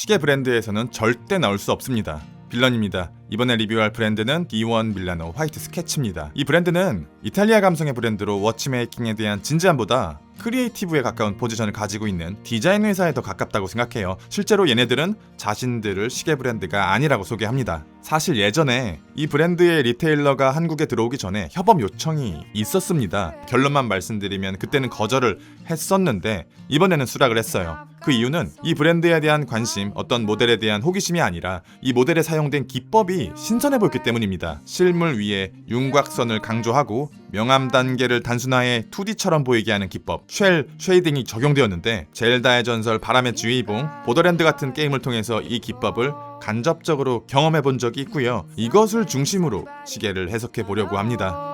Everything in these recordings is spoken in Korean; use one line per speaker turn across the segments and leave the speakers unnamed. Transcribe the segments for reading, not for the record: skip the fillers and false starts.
시계 브랜드에서는 절대 나올 수 없습니다. 빌런입니다. 이번에 리뷰할 브랜드는 D1 밀라노 화이트 스케치입니다. 이 브랜드는 이탈리아 감성의 브랜드로 워치메이킹에 대한 진지함보다 크리에이티브에 가까운 포지션을 가지고 있는 디자인 회사에 더 가깝다고 생각해요. 실제로 얘네들은 자신들을 시계 브랜드가 아니라고 소개합니다. 사실 예전에 이 브랜드의 리테일러가 한국에 들어오기 전에 협업 요청이 있었습니다. 결론만 말씀드리면 그때는 거절을 했었는데 이번에는 수락을 했어요. 그 이유는 이 브랜드에 대한 관심, 어떤 모델에 대한 호기심이 아니라 이 모델에 사용된 기법이 신선해 보였기 때문입니다. 실물 위에 윤곽선을 강조하고 명암 단계를 단순화해 2D처럼 보이게 하는 기법, 쉐이딩이 적용되었는데 젤다의 전설, 바람의 주의봉, 보더랜드 같은 게임을 통해서 이 기법을 간접적으로 경험해 본 적이 있고요. 이것을 중심으로 시계를 해석해 보려고 합니다.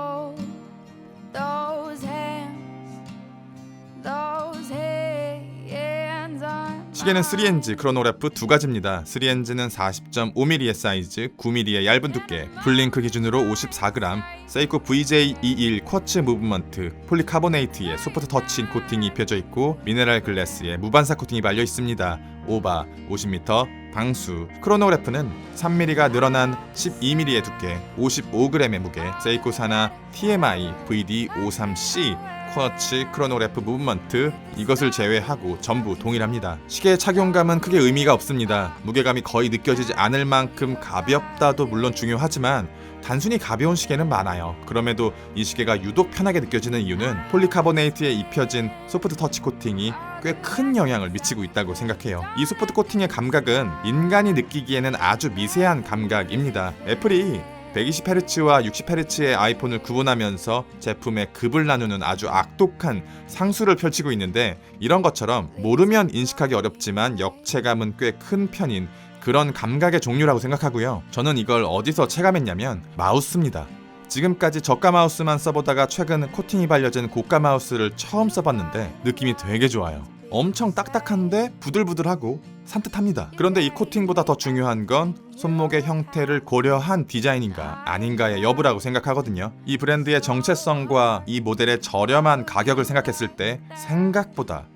시계는 3Nz, 크로노그래프 두 가지입니다. 3Nz는 40.5mm의 사이즈, 9mm의 얇은 두께, 블링크 기준으로 54g, 세이코 VJ21 쿼츠 무브먼트, 폴리카보네이트의 소프트 터치인 코팅이 입혀져 있고 미네랄 글래스에 무반사 코팅이 발려 있습니다. 오바 50m, 방수. 크로노그래프는 3mm가 늘어난 12mm의 두께, 55g의 무게, 세이코 사나 TMI VD53C 쿼츠 크로노그래프 무브먼트, 이것을 제외하고 전부 동일합니다. 시계의 착용감은 크게 의미가 없습니다. 무게감이 거의 느껴지지 않을 만큼 가볍다도 물론 중요하지만 단순히 가벼운 시계는 많아요. 그럼에도 이 시계가 유독 편하게 느껴지는 이유는 폴리카보네이트에 입혀진 소프트 터치 코팅이 꽤 큰 영향을 미치고 있다고 생각해요. 이 소프트 코팅의 감각은 인간이 느끼기에는 아주 미세한 감각입니다. 애플이 120Hz와 60Hz의 아이폰을 구분하면서 제품의 급을 나누는 아주 악독한 상수를 펼치고 있는데, 이런 것처럼 모르면 인식하기 어렵지만 역체감은 꽤 큰 편인 그런 감각의 종류라고 생각하고요. 저는 이걸 어디서 체감했냐면 마우스입니다. 지금까지 저가 마우스만 써보다가 최근 코팅이 발려진 고가 마우스를 처음 써봤는데 느낌이 되게 좋아요. 엄청 딱딱한데 부들부들하고 산뜻합니다. 그런데 이 코팅보다 더 중요한 건 손목의 형태를 고려한 디자인인가 아닌가의 여부라고 생각하거든요. 이 브랜드의 정체성과 이 모델의 저렴한 가격을 생각했을 때 생각보다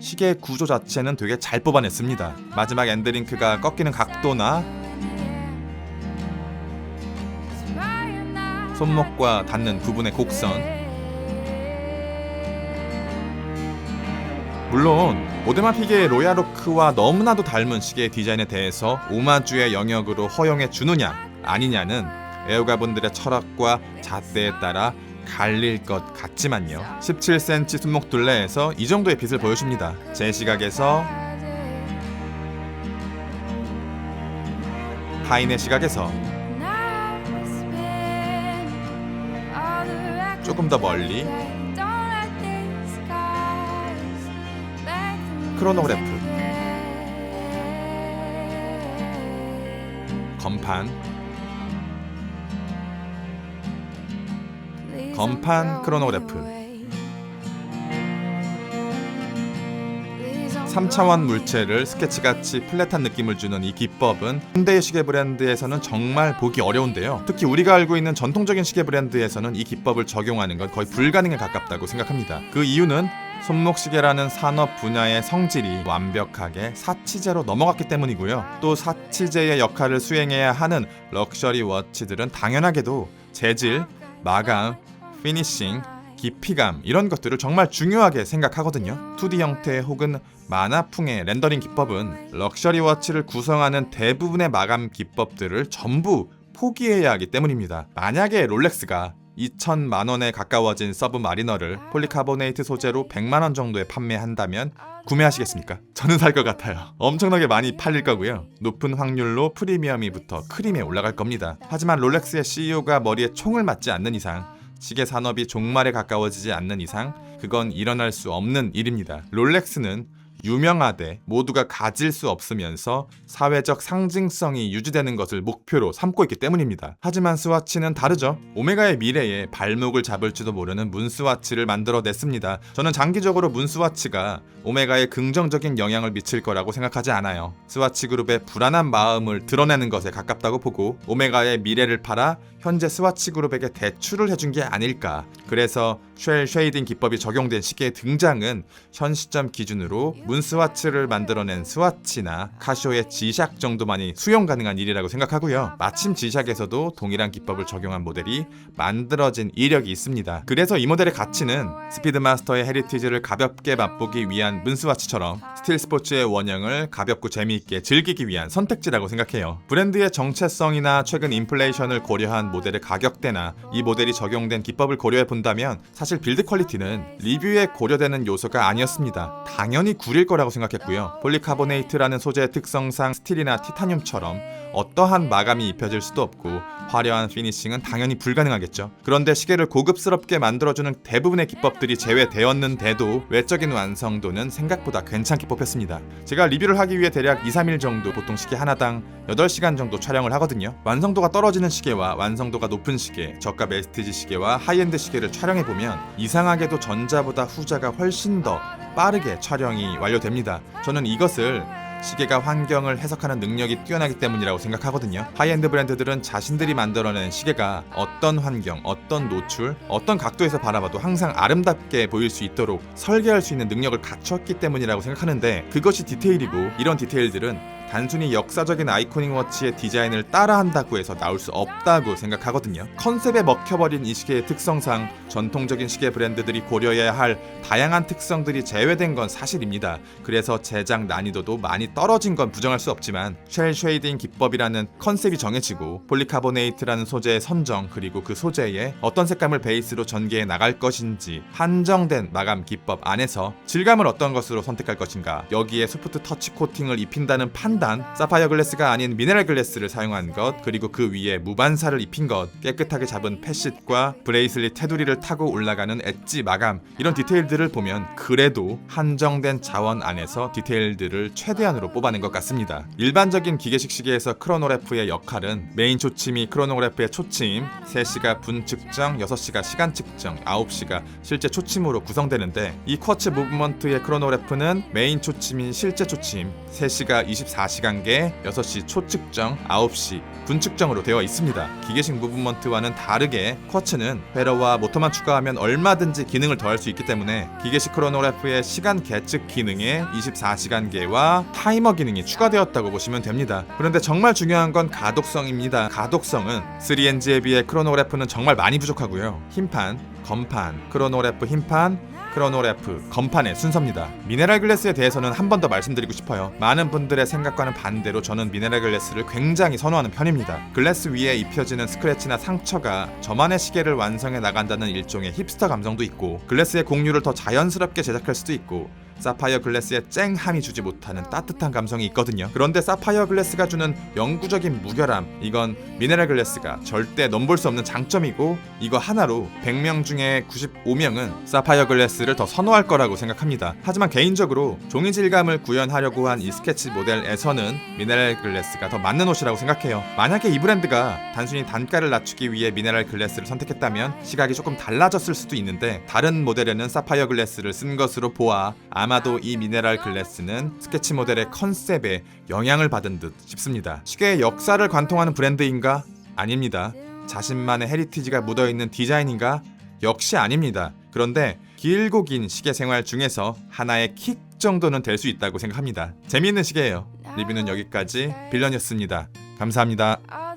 시계의 구조 자체는 되게 잘 뽑아냈습니다. 마지막 엔드링크가 꺾이는 각도나 손목과 닿는 부분의 곡선, 물론 오데마피게의 로얄오크와 너무나도 닮은 시계의 디자인에 대해서 오마주의 영역으로 허용해 주느냐 아니냐는 애호가분들의 철학과 잣대에 따라 갈릴 것 같지만요. 17cm 손목 둘레에서 이 정도의 빛을 보여줍니다. 제 시각에서, 타인의 시각에서 조금 더 멀리 크로노그래프, 건판 크로노그래프. 3차원 물체를 스케치같이 플랫한 느낌을 주는 이 기법은 현대의 시계 브랜드에서는 정말 보기 어려운데요. 특히 우리가 알고 있는 전통적인 시계 브랜드에서는 이 기법을 적용하는 건 거의 불가능에 가깝다고 생각합니다. 그 이유는 손목시계라는 산업 분야의 성질이 완벽하게 사치제로 넘어갔기 때문이고요. 또 사치제의 역할을 수행해야 하는 럭셔리 워치들은 당연하게도 재질, 마감, 피니싱, 깊이감 이런 것들을 정말 중요하게 생각하거든요. 2D 형태 혹은 만화풍의 렌더링 기법은 럭셔리 워치를 구성하는 대부분의 마감 기법들을 전부 포기해야 하기 때문입니다. 만약에 롤렉스가 2,000만 원에 가까워진 서브마리너를 폴리카보네이트 소재로 100만 원 정도에 판매한다면 구매하시겠습니까? 저는 살 것 같아요. 엄청나게 많이 팔릴 거고요. 높은 확률로 프리미엄이 붙어 크림에 올라갈 겁니다. 하지만 롤렉스의 CEO가 머리에 총을 맞지 않는 이상, 시계 산업이 종말에 가까워지지 않는 이상 그건 일어날 수 없는 일입니다. 롤렉스는 유명하되 모두가 가질 수 없으면서 사회적 상징성이 유지되는 것을 목표로 삼고 있기 때문입니다. 하지만 스와치는 다르죠. 오메가의 미래에 발목을 잡을지도 모르는 문스와치를 만들어냈습니다. 저는 장기적으로 문스와치가 오메가에 긍정적인 영향을 미칠 거라고 생각하지 않아요. 스와치 그룹의 불안한 마음을 드러내는 것에 가깝다고 보고 오메가의 미래를 팔아 현재 스와치 그룹에게 대출을 해준 게 아닐까. 그래서 쉐이딩 기법이 적용된 시계의 등장은 현 시점 기준으로 문스와치를 만들어낸 스와치나 카시오의 지샥 정도만이 수용 가능한 일이라고 생각하고요. 마침 지샥에서도 동일한 기법을 적용한 모델이 만들어진 이력이 있습니다. 그래서 이 모델의 가치는 스피드마스터의 헤리티지를 가볍게 맛보기 위한 문스와치처럼 스틸 스포츠의 원형을 가볍고 재미있게 즐기기 위한 선택지라고 생각해요. 브랜드의 정체성이나 최근 인플레이션을 고려한 모델의 가격대나 이 모델이 적용된 기법을 고려해 본다면 사실 빌드 퀄리티는 리뷰에 고려되는 요소가 아니었습니다. 당연히 구릴 거라고 생각했고요. 폴리카보네이트라는 소재의 특성상 스틸이나 티타늄처럼 어떠한 마감이 입혀질 수도 없고 화려한 피니싱은 당연히 불가능하겠죠. 그런데 시계를 고급스럽게 만들어주는 대부분의 기법들이 제외되었는데도 외적인 완성도는 생각보다 괜찮게 뽑혔습니다. 제가 리뷰를 하기 위해 대략 2-3일 정도 보통 시계 하나당 8시간 정도 촬영을 하거든요. 완성도가 떨어지는 시계와 완성도가 높은 시계, 저가 메스티지 시계와 하이엔드 시계를 촬영해보면 이상하게도 전자보다 후자가 훨씬 더 빠르게 촬영이 완료됩니다. 저는 이것을 시계가 환경을 해석하는 능력이 뛰어나기 때문이라고 생각하거든요. 하이엔드 브랜드들은 자신들이 만들어낸 시계가 어떤 환경, 어떤 노출, 어떤 각도에서 바라봐도 항상 아름답게 보일 수 있도록 설계할 수 있는 능력을 갖췄기 때문이라고 생각하는데 그것이 디테일이고 이런 디테일들은 단순히 역사적인 아이코닉 워치의 디자인을 따라한다고 해서 나올 수 없다고 생각하거든요. 컨셉에 먹혀버린 이 시계의 특성상 전통적인 시계 브랜드들이 고려해야 할 다양한 특성들이 제외된 건 사실입니다. 그래서 제작 난이도도 많이 떨어진 건 부정할 수 없지만 쉘 쉐이딩 기법이라는 컨셉이 정해지고 폴리카보네이트라는 소재의 선정 그리고 그 소재에 어떤 색감을 베이스로 전개해 나갈 것인지 한정된 마감 기법 안에서 질감을 어떤 것으로 선택할 것인가 여기에 소프트 터치 코팅을 입힌다는 판단 사파이어 글래스가 아닌 미네랄 글래스를 사용한 것 그리고 그 위에 무반사를 입힌 것 깨끗하게 잡은 펫싯과 브레이슬릿 테두리를 타고 올라가는 엣지 마감 이런 디테일들을 보면 그래도 한정된 자원 안에서 디테일들을 최대한으로 뽑아낸 것 같습니다. 일반적인 기계식 시계에서 크로노그래프의 역할은 메인 초침이 크로노그래프의 초침, 3시가 분 측정, 6시가 시간 측정, 9시가 실제 초침으로 구성되는데 이 쿼츠 무브먼트의 크로노그래프는 메인 초침인 실제 초침, 3시가 24시간계, 6시 초측정, 9시 분 측정으로 되어 있습니다. 기계식 무브먼트와는 다르게 쿼츠는 회로와 모터만 추가하면 얼마든지 기능을 더할 수 있기 때문에 기계식 크로노그래프의 시간 계측 기능에 24시간계와 타이머 기능이 추가되었다고 보시면 됩니다. 그런데 정말 중요한 건 가독성입니다. 가독성은 3NG에 비해 크로노그래프는 정말 많이 부족하고요. 흰판, 검판, 크로노그래프 흰판, 크로노그래프, 검판의 순서입니다. 미네랄 글래스에 대해서는 한 번 더 말씀드리고 싶어요. 많은 분들의 생각과는 반대로 저는 미네랄 글래스를 굉장히 선호하는 편입니다. 글래스 위에 입혀지는 스크래치나 상처가 저만의 시계를 완성해 나간다는 일종의 힙스터 감성도 있고 글래스의 공유를 더 자연스럽게 제작할 수도 있고 사파이어 글래스의 쨍함이 주지 못하는 따뜻한 감성이 있거든요. 그런데 사파이어 글래스가 주는 영구적인 무결함 이건 미네랄 글래스가 절대 넘볼 수 없는 장점이고 이거 하나로 100명 중에 95명은 사파이어 글래스를 더 선호할 거라고 생각합니다. 하지만 개인적으로 종이 질감을 구현하려고 한 이 스케치 모델에서는 미네랄 글래스가 더 맞는 옷이라고 생각해요. 만약에 이 브랜드가 단순히 단가를 낮추기 위해 미네랄 글래스를 선택했다면 시각이 조금 달라졌을 수도 있는데 다른 모델에는 사파이어 글래스를 쓴 것으로 보아 아마도 이 미네랄 글래스는 스케치 모델의 컨셉에 영향을 받은 듯 싶습니다. 시계의 역사를 관통하는 브랜드인가? 아닙니다. 자신만의 헤리티지가 묻어있는 디자인인가? 역시 아닙니다. 그런데 길고 긴 시계 생활 중에서 하나의 킥 정도는 될 수 있다고 생각합니다. 재미있는 시계예요. 리뷰는 여기까지 빌런이었습니다. 감사합니다.